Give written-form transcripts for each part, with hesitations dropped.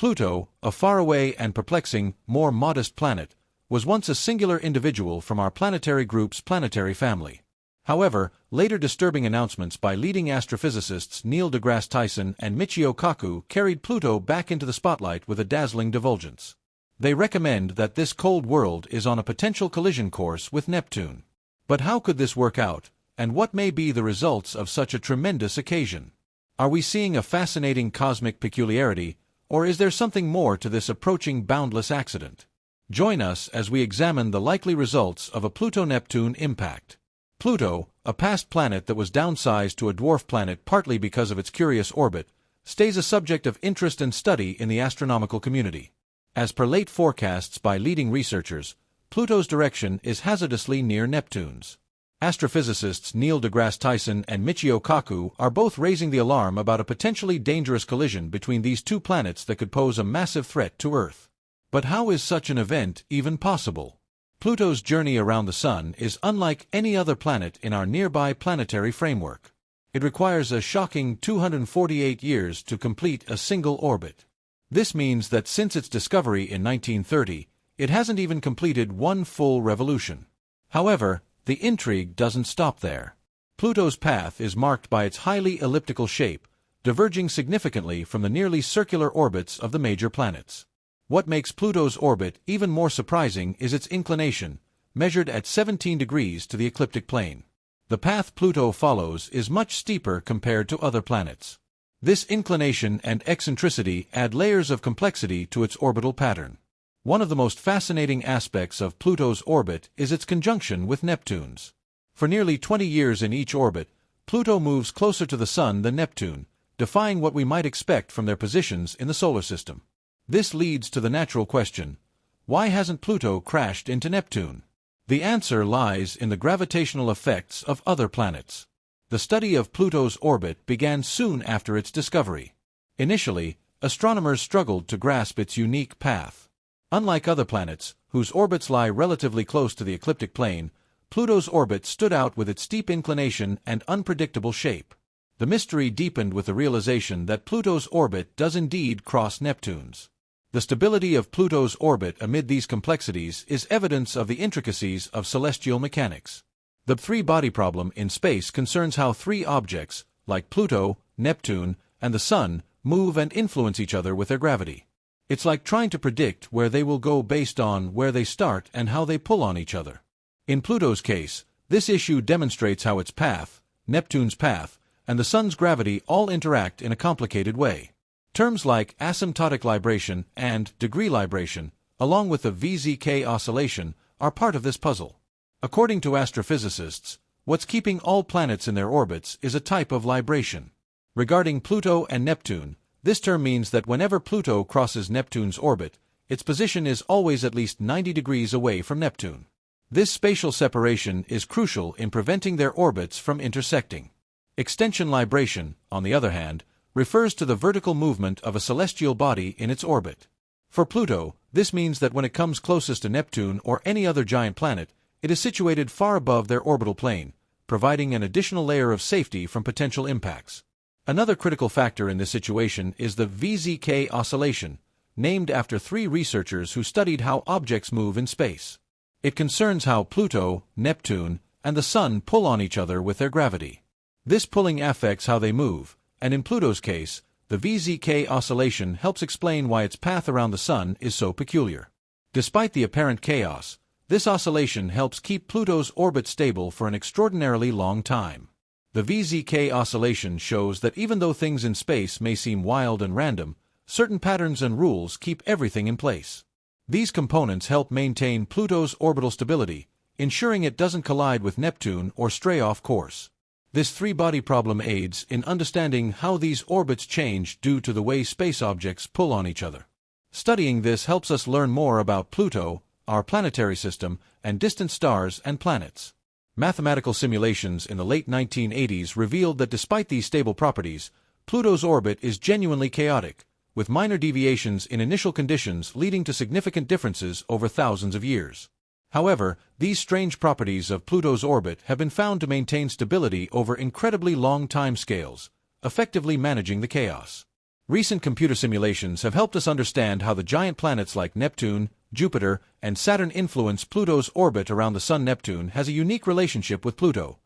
Pluto, a faraway and perplexing, more modest planet, was once a singular individual from our planetary group's planetary family. However, later disturbing announcements by leading astrophysicists Neil deGrasse Tyson and Michio Kaku carried Pluto back into the spotlight with a dazzling divulgence. They recommend that this cold world is on a potential collision course with Neptune. But how could this work out, and what may be the results of such a tremendous occasion? Are we seeing a fascinating cosmic peculiarity, or is there something more to this approaching boundless accident? Join us as we examine the likely results of a Pluto-Neptune impact. Pluto, a past planet that was downsized to a dwarf planet partly because of its curious orbit, stays a subject of interest and study in the astronomical community. As per late forecasts by leading researchers, Pluto's direction is hazardously near Neptune's. Astrophysicists Neil deGrasse Tyson and Michio Kaku are both raising the alarm about a potentially dangerous collision between these two planets that could pose a massive threat to Earth. But how is such an event even possible? Pluto's journey around the Sun is unlike any other planet in our nearby planetary framework. It requires a shocking 248 years to complete a single orbit. This means that since its discovery in 1930, it hasn't even completed one full revolution. However, the intrigue doesn't stop there. Pluto's path is marked by its highly elliptical shape, diverging significantly from the nearly circular orbits of the major planets. What makes Pluto's orbit even more surprising is its inclination, measured at 17 degrees to the ecliptic plane. The path Pluto follows is much steeper compared to other planets. This inclination and eccentricity add layers of complexity to its orbital pattern. One of the most fascinating aspects of Pluto's orbit is its conjunction with Neptune's. For nearly 20 years in each orbit, Pluto moves closer to the Sun than Neptune, defying what we might expect from their positions in the solar system. This leads to the natural question: why hasn't Pluto crashed into Neptune? The answer lies in the gravitational effects of other planets. The study of Pluto's orbit began soon after its discovery. Initially, astronomers struggled to grasp its unique path. Unlike other planets, whose orbits lie relatively close to the ecliptic plane, Pluto's orbit stood out with its steep inclination and unpredictable shape. The mystery deepened with the realization that Pluto's orbit does indeed cross Neptune's. The stability of Pluto's orbit amid these complexities is evidence of the intricacies of celestial mechanics. The three-body problem in space concerns how three objects, like Pluto, Neptune, and the Sun, move and influence each other with their gravity. It's like trying to predict where they will go based on where they start and how they pull on each other. In Pluto's case, this issue demonstrates how its path, Neptune's path, and the Sun's gravity all interact in a complicated way. Terms like asymptotic libration and degree libration, along with the VZK oscillation, are part of this puzzle. According to astrophysicists, what's keeping all planets in their orbits is a type of libration. Regarding Pluto and Neptune, this term means that whenever Pluto crosses Neptune's orbit, its position is always at least 90 degrees away from Neptune. This spatial separation is crucial in preventing their orbits from intersecting. Extension libration, on the other hand, refers to the vertical movement of a celestial body in its orbit. For Pluto, this means that when it comes closest to Neptune or any other giant planet, it is situated far above their orbital plane, providing an additional layer of safety from potential impacts. Another critical factor in this situation is the VZK oscillation, named after three researchers who studied how objects move in space. It concerns how Pluto, Neptune, and the Sun pull on each other with their gravity. This pulling affects how they move, and in Pluto's case, the VZK oscillation helps explain why its path around the Sun is so peculiar. Despite the apparent chaos, this oscillation helps keep Pluto's orbit stable for an extraordinarily long time. The VZK oscillation shows that even though things in space may seem wild and random, certain patterns and rules keep everything in place. These components help maintain Pluto's orbital stability, ensuring it doesn't collide with Neptune or stray off course. This three-body problem aids in understanding how these orbits change due to the way space objects pull on each other. Studying this helps us learn more about Pluto, our planetary system, and distant stars and planets. Mathematical simulations in the late 1980s revealed that despite these stable properties, Pluto's orbit is genuinely chaotic, with minor deviations in initial conditions leading to significant differences over thousands of years. However, these strange properties of Pluto's orbit have been found to maintain stability over incredibly long timescales, effectively managing the chaos. Recent computer simulations have helped us understand how the giant planets like Neptune, Jupiter, and Saturn influence Pluto's orbit around the Sun. Neptune has a unique relationship with Pluto.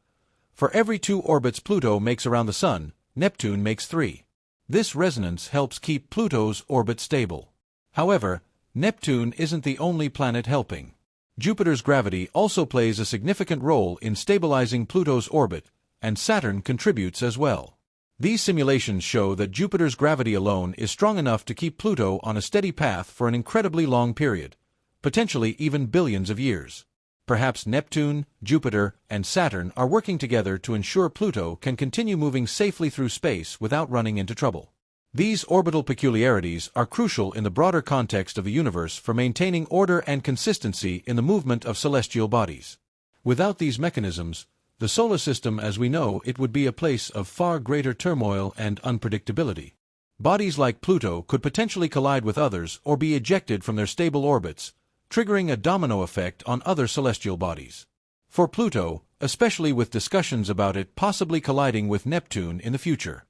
For every 2 orbits Pluto makes around the Sun, Neptune makes 3. This resonance helps keep Pluto's orbit stable. However, Neptune isn't the only planet helping. Jupiter's gravity also plays a significant role in stabilizing Pluto's orbit, and Saturn contributes as well. These simulations show that Jupiter's gravity alone is strong enough to keep Pluto on a steady path for an incredibly long period, potentially even billions of years. Perhaps Neptune, Jupiter, and Saturn are working together to ensure Pluto can continue moving safely through space without running into trouble. These orbital peculiarities are crucial in the broader context of the universe for maintaining order and consistency in the movement of celestial bodies. Without these mechanisms, the solar system as we know it would be a place of far greater turmoil and unpredictability. Bodies like Pluto could potentially collide with others or be ejected from their stable orbits, triggering a domino effect on other celestial bodies. For Pluto, especially with discussions about it possibly colliding with Neptune in the future.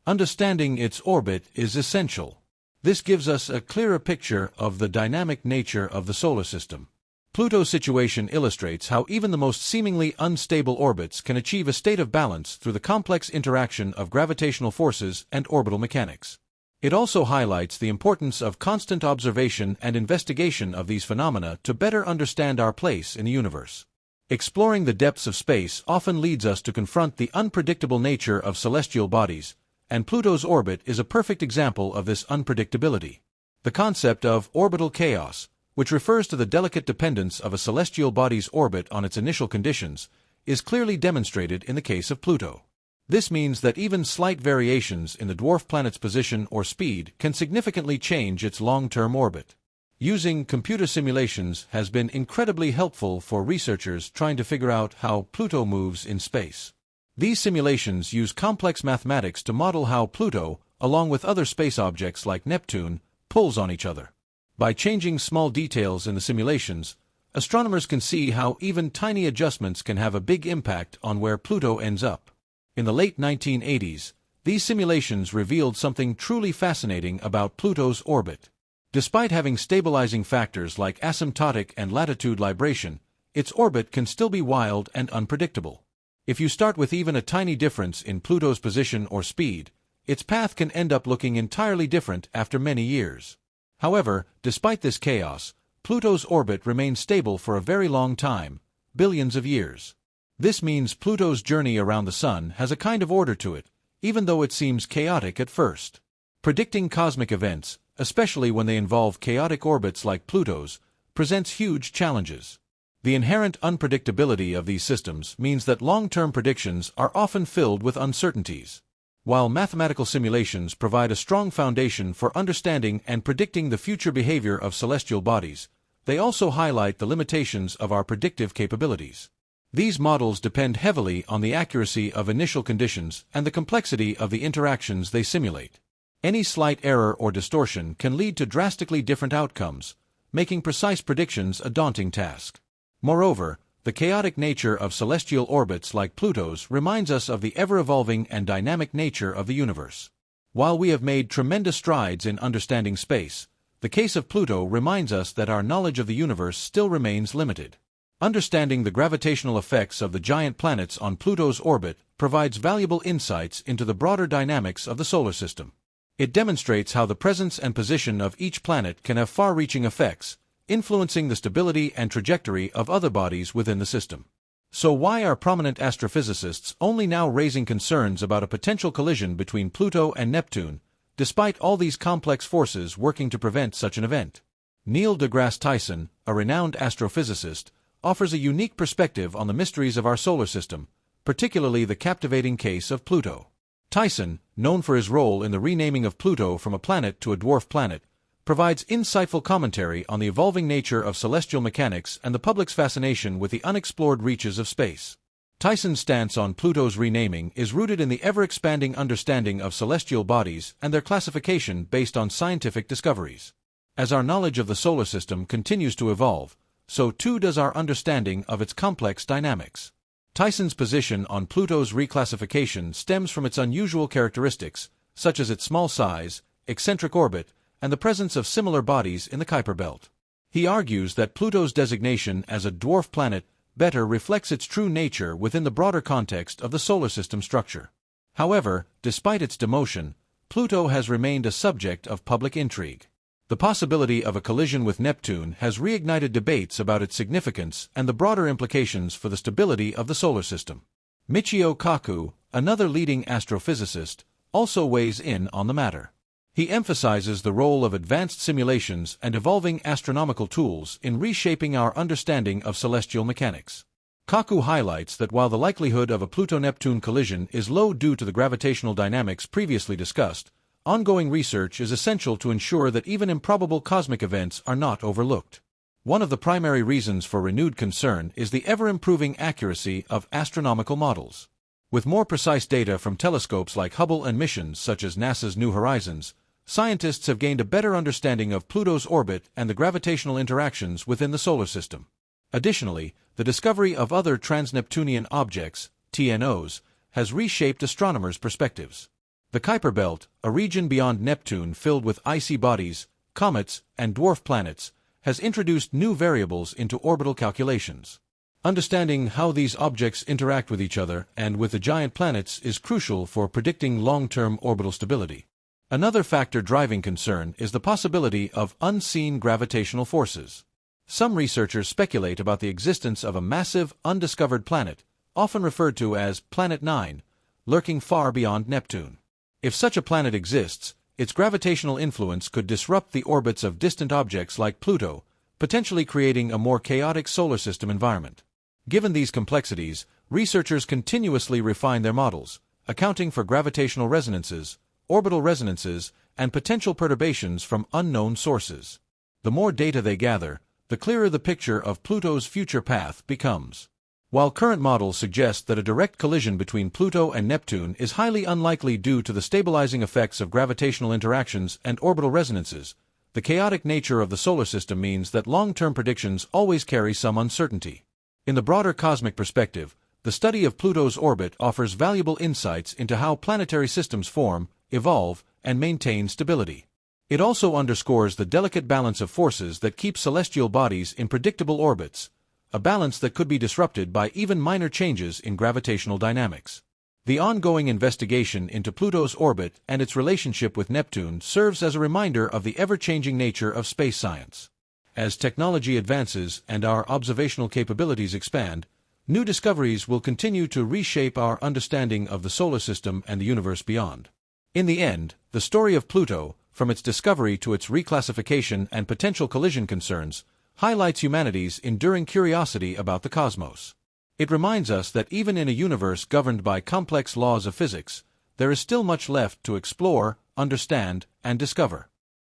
Understanding its orbit is essential. This gives us a clearer picture of the dynamic nature of the solar system. Pluto's situation illustrates how even the most seemingly unstable orbits can achieve a state of balance through the complex interaction of gravitational forces and orbital mechanics. It also highlights the importance of constant observation and investigation of these phenomena to better understand our place in the universe. Exploring the depths of space often leads us to confront the unpredictable nature of celestial bodies, and Pluto's orbit is a perfect example of this unpredictability. The concept of orbital chaos, which refers to the delicate dependence of a celestial body's orbit on its initial conditions, is clearly demonstrated in the case of Pluto. This means that even slight variations in the dwarf planet's position or speed can significantly change its long-term orbit. Using computer simulations has been incredibly helpful for researchers trying to figure out how Pluto moves in space. These simulations use complex mathematics to model how Pluto, along with other space objects like Neptune, pulls on each other. By changing small details in the simulations, astronomers can see how even tiny adjustments can have a big impact on where Pluto ends up. In the late 1980s, these simulations revealed something truly fascinating about Pluto's orbit. Despite having stabilizing factors like asymptotic and latitude libration, its orbit can still be wild and unpredictable. If you start with even a tiny difference in Pluto's position or speed, its path can end up looking entirely different after many years. However, despite this chaos, Pluto's orbit remains stable for a very long time, billions of years. This means Pluto's journey around the Sun has a kind of order to it, even though it seems chaotic at first. Predicting cosmic events, especially when they involve chaotic orbits like Pluto's, presents huge challenges. The inherent unpredictability of these systems means that long-term predictions are often filled with uncertainties. While mathematical simulations provide a strong foundation for understanding and predicting the future behavior of celestial bodies, they also highlight the limitations of our predictive capabilities. These models depend heavily on the accuracy of initial conditions and the complexity of the interactions they simulate. Any slight error or distortion can lead to drastically different outcomes, making precise predictions a daunting task. Moreover, the chaotic nature of celestial orbits like Pluto's reminds us of the ever-evolving and dynamic nature of the universe. While we have made tremendous strides in understanding space, the case of Pluto reminds us that our knowledge of the universe still remains limited. Understanding the gravitational effects of the giant planets on Pluto's orbit provides valuable insights into the broader dynamics of the solar system. It demonstrates how the presence and position of each planet can have far-reaching effects, influencing the stability and trajectory of other bodies within the system. So why are prominent astrophysicists only now raising concerns about a potential collision between Pluto and Neptune, despite all these complex forces working to prevent such an event? Neil deGrasse Tyson, a renowned astrophysicist, offers a unique perspective on the mysteries of our solar system, particularly the captivating case of Pluto. Tyson, known for his role in the renaming of Pluto from a planet to a dwarf planet, provides insightful commentary on the evolving nature of celestial mechanics and the public's fascination with the unexplored reaches of space. Tyson's stance on Pluto's renaming is rooted in the ever-expanding understanding of celestial bodies and their classification based on scientific discoveries. As our knowledge of the solar system continues to evolve, so too does our understanding of its complex dynamics. Tyson's position on Pluto's reclassification stems from its unusual characteristics, such as its small size, eccentric orbit, and the presence of similar bodies in the Kuiper belt. He argues that Pluto's designation as a dwarf planet better reflects its true nature within the broader context of the solar system structure. However, despite its demotion, Pluto has remained a subject of public intrigue. The possibility of a collision with Neptune has reignited debates about its significance and the broader implications for the stability of the solar system. Michio Kaku, another leading astrophysicist, also weighs in on the matter. He emphasizes the role of advanced simulations and evolving astronomical tools in reshaping our understanding of celestial mechanics. Kaku highlights that while the likelihood of a Pluto-Neptune collision is low due to the gravitational dynamics previously discussed, ongoing research is essential to ensure that even improbable cosmic events are not overlooked. One of the primary reasons for renewed concern is the ever-improving accuracy of astronomical models. With more precise data from telescopes like Hubble and missions such as NASA's New Horizons, scientists have gained a better understanding of Pluto's orbit and the gravitational interactions within the solar system. Additionally, the discovery of other trans-Neptunian objects, TNOs, has reshaped astronomers' perspectives. The Kuiper belt, a region beyond Neptune filled with icy bodies, comets, and dwarf planets, has introduced new variables into orbital calculations. Understanding how these objects interact with each other and with the giant planets is crucial for predicting long-term orbital stability. Another factor driving concern is the possibility of unseen gravitational forces. Some researchers speculate about the existence of a massive, undiscovered planet, often referred to as Planet 9, lurking far beyond Neptune. If such a planet exists, its gravitational influence could disrupt the orbits of distant objects like Pluto, potentially creating a more chaotic solar system environment. Given these complexities, researchers continuously refine their models, accounting for gravitational resonances, orbital resonances, and potential perturbations from unknown sources. The more data they gather, the clearer the picture of Pluto's future path becomes. While current models suggest that a direct collision between Pluto and Neptune is highly unlikely due to the stabilizing effects of gravitational interactions and orbital resonances, the chaotic nature of the solar system means that long-term predictions always carry some uncertainty. In the broader cosmic perspective, the study of Pluto's orbit offers valuable insights into how planetary systems form, evolve, and maintain stability. It also underscores the delicate balance of forces that keep celestial bodies in predictable orbits, a balance that could be disrupted by even minor changes in gravitational dynamics. The ongoing investigation into Pluto's orbit and its relationship with Neptune serves as a reminder of the ever-changing nature of space science. As technology advances and our observational capabilities expand, new discoveries will continue to reshape our understanding of the solar system and the universe beyond. In the end, the story of Pluto, from its discovery to its reclassification and potential collision concerns, highlights humanity's enduring curiosity about the cosmos. It reminds us that even in a universe governed by complex laws of physics, there is still much left to explore, understand, and discover.